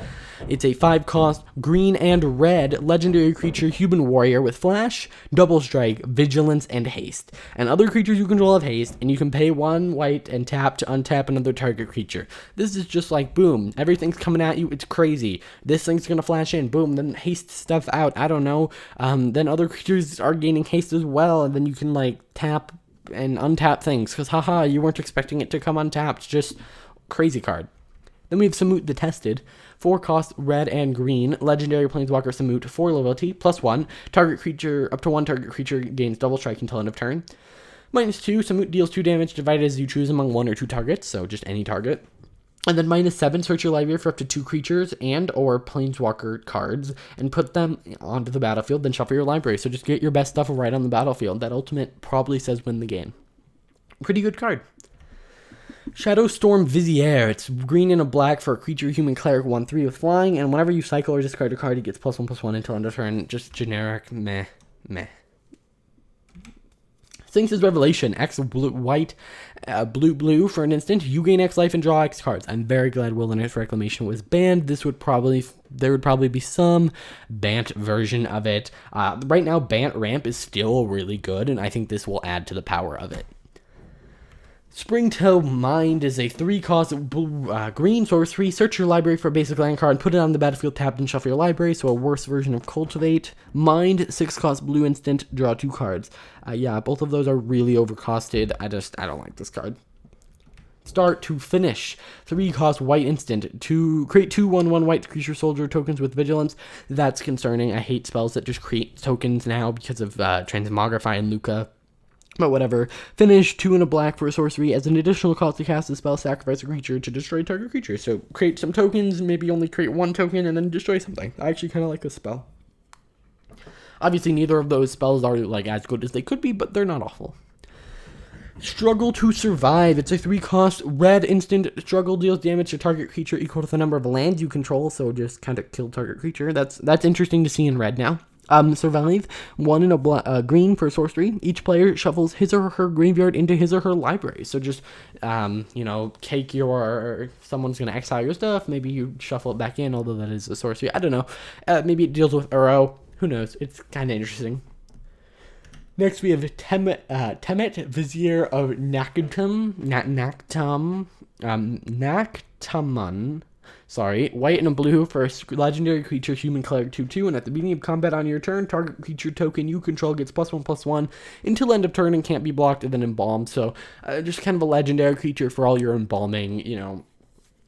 It's a 5-cost green and red legendary creature human warrior with flash, double strike, vigilance, and haste. And other creatures you control have haste, and you can pay 1 white and tap to untap another target creature. This is just like, boom, everything's coming at you, it's crazy. This thing's gonna flash in, boom, then haste stuff out, I don't know. Then other creatures are gaining haste as well, and then you can like tap and untap things, because haha, you weren't expecting it to come untapped. Just crazy card. Then we have Samut the Tested, 4-cost red and green, legendary planeswalker Samut, 4 loyalty, +1, target creature, up to 1 target creature gains double strike until end of turn. -2, Samut deals 2 damage divided as you choose among 1 or 2 targets, so just any target. And then -7, search your library for up to 2 creatures and or planeswalker cards and put them onto the battlefield, then shuffle your library. So just get your best stuff right on the battlefield. That ultimate probably says win the game. Pretty good card. Shadowstorm Vizier. It's green and a black for a creature, human cleric, 1/3 with flying, and whenever you cycle or discard a card, it gets +1/+1 until end of turn. Just generic, meh. Sphinx's Revelation. X blue, white, blue for an instant. You gain X life and draw X cards. I'm very glad Wilderness Reclamation was banned. There would probably be some Bant version of it. Right now, Bant Ramp is still really good, and I think this will add to the power of it. Springtail Mind is a 3-cost green sorcery. Search your library for a basic land card, put it on the battlefield, tap, and shuffle your library, so a worse version of Cultivate. Mind, 6-cost blue instant, draw 2 cards. Yeah, both of those are really overcosted. I don't like this card. Start to Finish, 3-cost white instant, to create 2 1/1 white creature soldier tokens with vigilance. That's concerning. I hate spells that just create tokens now because of Transmogrify and Luca. But whatever. Finish, 2 and a black for a sorcery. As an additional cost to cast the spell, sacrifice a creature to destroy target creature. So create some tokens, maybe only create 1 token, and then destroy something. I actually kind of like this spell. Obviously, neither of those spells are like as good as they could be, but they're not awful. Struggle to Survive. It's a 3-cost red instant. Struggle deals damage to target creature equal to the number of lands you control. So just kind of kill target creature. That's interesting to see in red now. Survive, 1 and a green for sorcery. Each player shuffles his or her graveyard into his or her library. So just, take someone's going to exile your stuff. Maybe you shuffle it back in, although that is a sorcery. I don't know. Maybe it deals with Uro. Who knows? It's kind of interesting. Next, we have Temet, Vizier of Naktaman. Sorry, white and a blue for a legendary creature, human cleric 2/2, and at the beginning of combat on your turn, target creature token you control gets +1/+1 until end of turn and can't be blocked and then embalmed. So just kind of a legendary creature for all your embalming,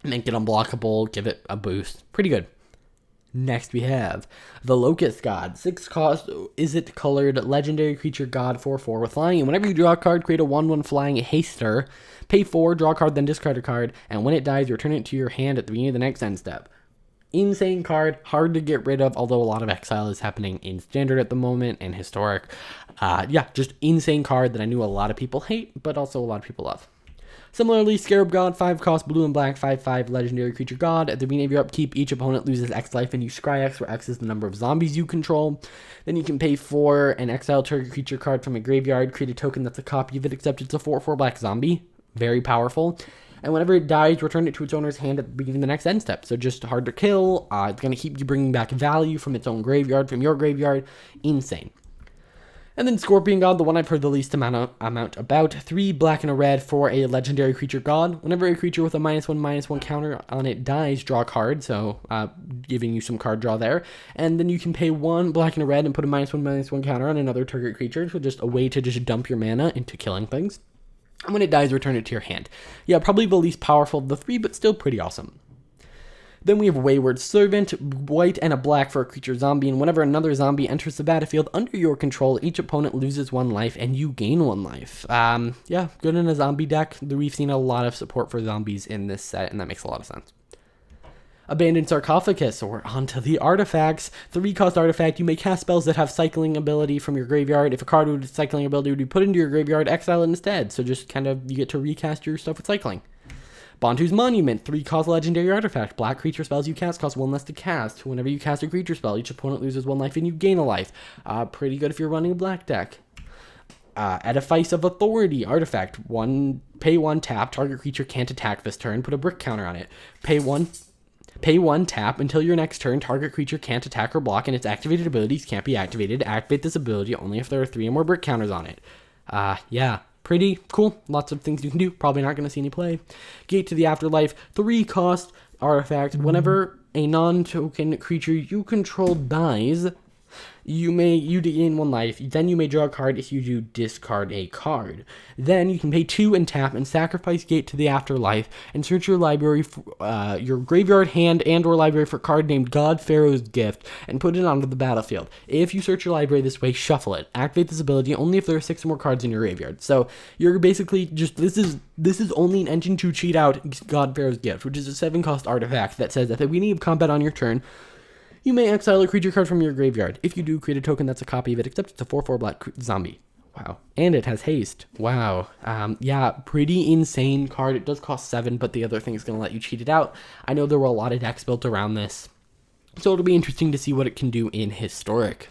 make it unblockable, give it a boost. Pretty good. Next we have the Locust God, 6-cost, is it colored legendary creature god 4/4 with flying, and whenever you draw a card, create a 1/1 flying haster, pay 4, draw a card, then discard a card, and when it dies, return it to your hand at the beginning of the next end step. Insane card, hard to get rid of, although a lot of exile is happening in standard at the moment and historic. Just insane card that I knew a lot of people hate, but also a lot of people love. Similarly, Scarab God, 5-cost, blue and black, 5/5, legendary creature god. At the beginning of your upkeep, each opponent loses X life and you scry X, where X is the number of zombies you control. Then you can pay 4 and exile target creature card from a graveyard, create a token that's a copy of it, except it's a 4/4 black zombie. Very powerful. And whenever it dies, return it to its owner's hand at the beginning of the next end step. So just hard to kill. It's going to keep you bringing back value from its own graveyard, from your graveyard. Insane. And then Scorpion God, the one I've heard the least amount about. 3 black and a red for a legendary creature god. Whenever a creature with a -1/-1 counter on it dies, draw a card, so giving you some card draw there. And then you can pay 1 black and a red and put a -1/-1 counter on another target creature, so just a way to just dump your mana into killing things. And when it dies, return it to your hand. Yeah, probably the least powerful of the 3, but still pretty awesome. Then we have Wayward Servant, white and a black for a creature zombie, and whenever another zombie enters the battlefield under your control, each opponent loses 1 life and you gain 1 life. Yeah, good in a zombie deck. We've seen a lot of support for zombies in this set, and that makes a lot of sense. Abandoned Sarcophagus, or onto the artifacts. 3-cost artifact, you may cast spells that have cycling ability from your graveyard. If a card with cycling ability would be put into your graveyard, exile it instead. So just kind of, you get to recast your stuff with cycling. Bantu's Monument, 3-cost legendary artifact. Black creature spells you cast cost 1 less to cast. Whenever you cast a creature spell, each opponent loses 1 life and you gain a life. Pretty good if you're running a black deck. Edifice of Authority artifact. Pay 1 tap. Target creature can't attack this turn. Put a brick counter on it. Pay 1 tap until your next turn. Target creature can't attack or block, and its activated abilities can't be activated. Activate this ability only if there are 3 or more brick counters on it. Yeah. Pretty cool. Lots of things you can do. Probably not going to see any play. Gate to the Afterlife. 3-cost artifact. Whenever a non-token creature you control dies, you gain 1 life. Then you may draw a card. If you do, discard a card. Then you can pay 2 and tap and sacrifice Gate to the Afterlife and search your library, your graveyard, hand, and/or library for a card named God Pharaoh's Gift and put it onto the battlefield. If you search your library this way, shuffle it. Activate this ability only if there are 6 or more cards in your graveyard. So you're basically just this is only an engine to cheat out God Pharaoh's Gift, which is a 7-cost artifact that says that at the beginning of combat on your turn, you may exile a creature card from your graveyard. If you do, create a token that's a copy of it, except it's a 4/4 black zombie. Wow. And it has haste. Wow. Yeah, pretty insane card. It does cost 7, but the other thing is going to let you cheat it out. I know there were a lot of decks built around this, so it'll be interesting to see what it can do in Historic.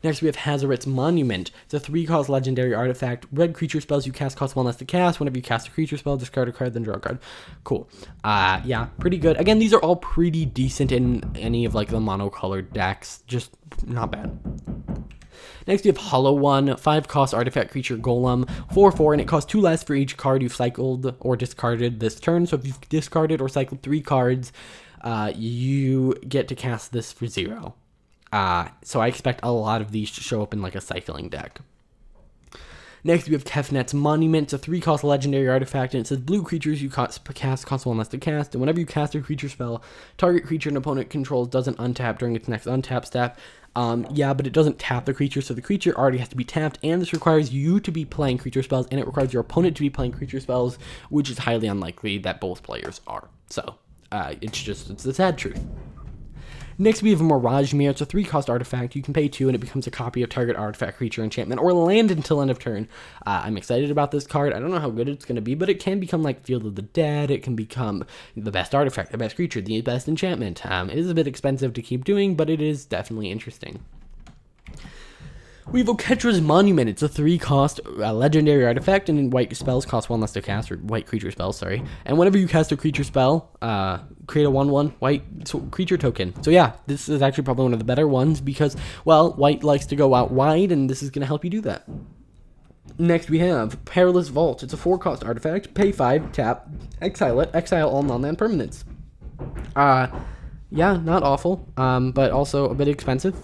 Next, we have Hazoret's Monument. It's a 3-cost legendary artifact. Red creature spells you cast cost 1 less to cast. Whenever you cast a creature spell, discard a card, then draw a card. Cool. Yeah, pretty good. Again, these are all pretty decent in any of like the monocolored decks. Just not bad. Next, we have Hollow One, 5-cost artifact creature golem, 4/4, and it costs 2 less for each card you've cycled or discarded this turn. So if you've discarded or cycled 3 cards, you get to cast this for 0. So I expect a lot of these to show up in like a cycling deck. Next, we have Kefnet's Monument. It's a 3-cost legendary artifact, and it says blue creatures you cast cost 1 less to cast, and whenever you cast a creature spell, target creature an opponent controls doesn't untap during its next untap step. Yeah, but it doesn't tap the creature, so the creature already has to be tapped, and this requires you to be playing creature spells, and it requires your opponent to be playing creature spells, which is highly unlikely that both players are. So, it's the sad truth. Next, we have Mirage Mirror. It's a 3-cost artifact. You can pay 2, and it becomes a copy of target artifact, creature, enchantment, or land until end of turn. I'm excited about this card. I don't know how good it's going to be, but it can become like Field of the Dead. It can become the best artifact, the best creature, the best enchantment. It is a bit expensive to keep doing, but it is definitely interesting. We have Oketra's Monument. It's a 3-cost legendary artifact, and white spells cost 1 less to cast, or white creature spells, sorry. And whenever you cast a creature spell, create a 1/1 white creature token. So yeah, this is actually probably one of the better ones because, well, white likes to go out wide, and this is going to help you do that. Next, we have Perilous Vault. It's a 4-cost artifact. Pay 5, tap, exile it, exile all non-land permanents. Yeah, not awful, but also a bit expensive.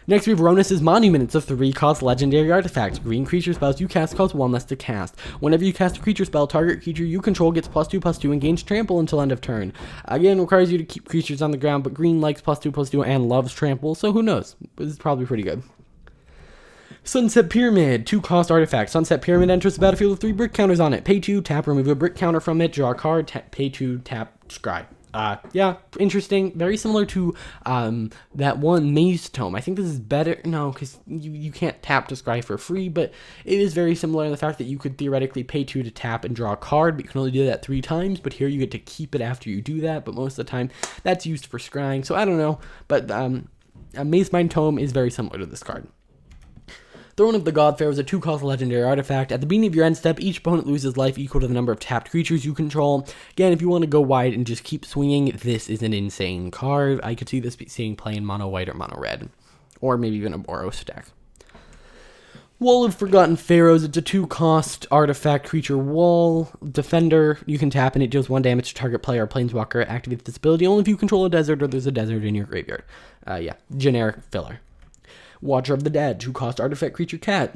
Next, we have Ronus' Monument. It's a 3-cost legendary artifact. Green creature spells you cast cost 1 less to cast. Whenever you cast a creature spell, target creature you control gets +2/+2 and gains trample until end of turn. Again, requires you to keep creatures on the ground, but green likes +2/+2 and loves trample, so who knows? This is probably pretty good. Sunset Pyramid, 2-cost artifact. Sunset Pyramid enters the battlefield with 3 brick counters on it. Pay 2, tap, remove a brick counter from it, draw a card, pay 2, tap, scry. Yeah, interesting. Very similar to that one Maze Tome. I think this is better. No, because you can't tap to scry for free, but it is very similar in the fact that you could theoretically pay 2 to tap and draw a card, but you can only do that 3 times. But here you get to keep it after you do that, but most of the time that's used for scrying. So I don't know, but a Maze Mind Tome is very similar to this card. Throne of the God Pharaoh is a 2-cost legendary artifact. At the beginning of your end step, each opponent loses life equal to the number of tapped creatures you control. Again, if you want to go wide and just keep swinging, this is an insane card. I could see this seeing play in mono white or mono red, or maybe even a Boros deck. Wall of Forgotten Pharaohs. It's a 2-cost artifact creature wall. Defender. You can tap and it deals 1 damage to target player or planeswalker. Activates this ability only if you control a desert or there's a desert in your graveyard. Yeah, generic filler. Watcher of the Dead. 2-cost artifact creature cat.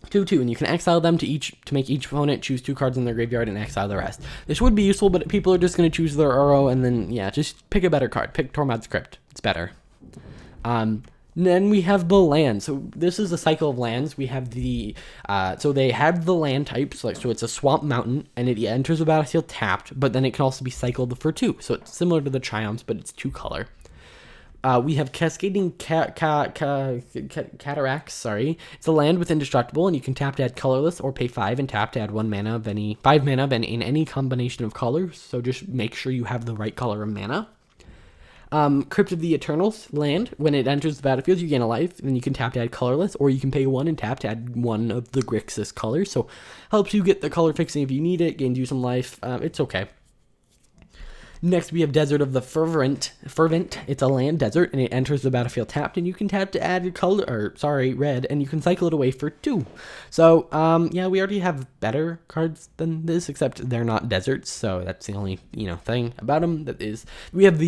2/2, and you can exile them to make each opponent choose 2 cards in their graveyard and exile the rest. This would be useful, but people are just going to choose their Uro, and then, yeah, just pick a better card. Pick Tormod's Crypt. It's better. Then we have the land. So this is a cycle of lands. We have the, so they have the land types, so it's a swamp mountain, and it enters the battlefield tapped, but then it can also be cycled for 2. So it's similar to the Triumphs, but it's 2 color. We have Cascading Cataracts, sorry. It's a land with Indestructible, and you can tap to add colorless or pay 5 and tap to add 5 mana of any combination of colors. So just make sure you have the right color of mana. Crypt of the Eternals land. When it enters the battlefield, you gain a life, and then you can tap to add colorless, or you can pay 1 and tap to add 1 of the Grixis colors. So helps you get the color fixing if you need it, gains you some life. It's okay. Next, we have Desert of the Fervent. It's a land desert, and it enters the battlefield tapped, and you can tap to add red, and you can cycle it away for 2. So, yeah, we already have better cards than this, except they're not deserts, so that's the only, thing about them. We have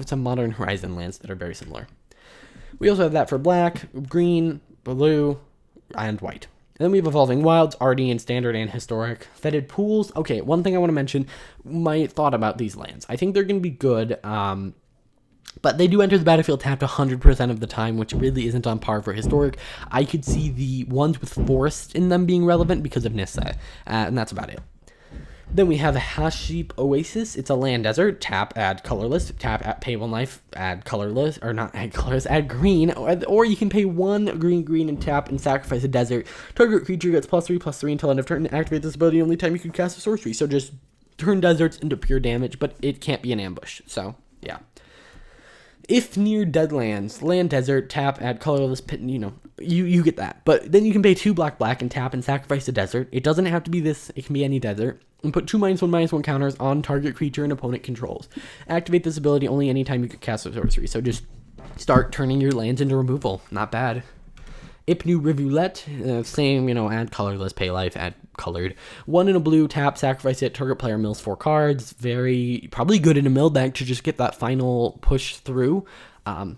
some Modern Horizon lands that are very similar. We also have that for black, green, blue, and white. And then we have Evolving Wilds, Ardean, Standard, and Historic. Fetid Pools. Okay, one thing I want to mention, my thought about these lands. I think they're going to be good, but they do enter the battlefield tapped 100% of the time, which really isn't on par for Historic. I could see the ones with Forest in them being relevant because of Nissa, and that's about it. Then we have Haship Oasis. It's a land desert. Tap, add colorless. Tap, pay 1 life, add colorless, or not add colorless, add green. Or you can pay 1 green and tap and sacrifice a desert. Target creature gets +3/+3 until end of turn. Activate this ability only time you can cast a sorcery. So just turn deserts into pure damage, but it can't be an ambush. So, yeah. If near Deadlands, land desert, tap, add colorless, you get that. But then you can pay 2 black and tap and sacrifice a desert. It doesn't have to be this, it can be any desert. And put 2 -1/-1 counters on target creature and opponent controls. Activate this ability only anytime you can cast a sorcery. So just start turning your lands into removal. Not bad. Ipnu Rivulet, same, add colorless, pay life, add colored. 1 in a blue, tap, sacrifice it, target player mills 4 cards. Probably good in a mill deck to just get that final push through.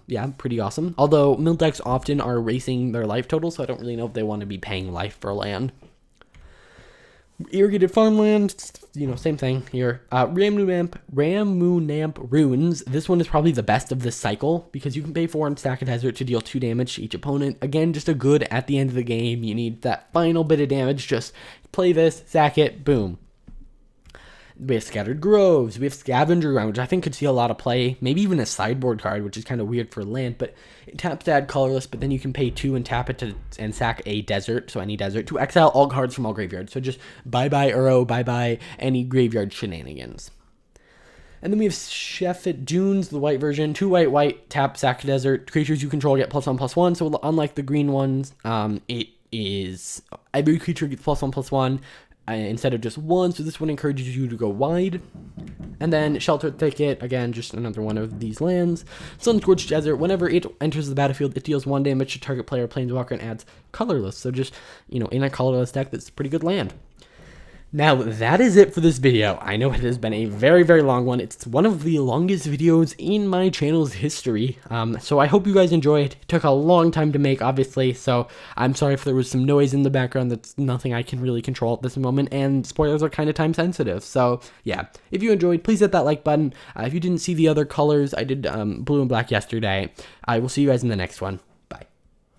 Yeah, pretty awesome. Although mill decks often are racing their life total, so I don't really know if they want to be paying life for land. Irrigated Farmland, same thing here. Ramunamp Runes. This one is probably the best of this cycle because you can pay 4 and stack a desert to deal 2 damage to each opponent. Again, just a good at the end of the game. You need that final bit of damage. Just play this, sack it, boom. We have Scattered Groves. We have Scavenger Ground, which I think could see a lot of play. Maybe even a sideboard card, which is kind of weird for land. But it taps to add colorless, but then you can pay 2 and tap it and sack a desert, so any desert, to exile all cards from all graveyards. So just bye-bye Uro, bye-bye any graveyard shenanigans. And then we have Sheffet Dunes, the white version. 2 white, tap, sack a desert. Creatures you control get +1/+1. So unlike the green ones, it is every creature gets +1/+1. Instead of just 1, so this one encourages you to go wide. And then Sheltered Thicket, again, just another one of these lands. Sunscorched Desert, whenever it enters the battlefield, it deals 1 damage to target player, planeswalker, and adds colorless. So just, in a colorless deck, that's a pretty good land. Now, that is it for this video. I know it has been a very, very long one. It's one of the longest videos in my channel's history. So I hope you guys enjoy it. It took a long time to make, obviously, so I'm sorry if there was some noise in the background. That's nothing I can really control at this moment, and spoilers are kind of time sensitive. So, yeah, if you enjoyed, please hit that like button. If you didn't see the other colors, I did blue and black yesterday. I will see you guys in the next one.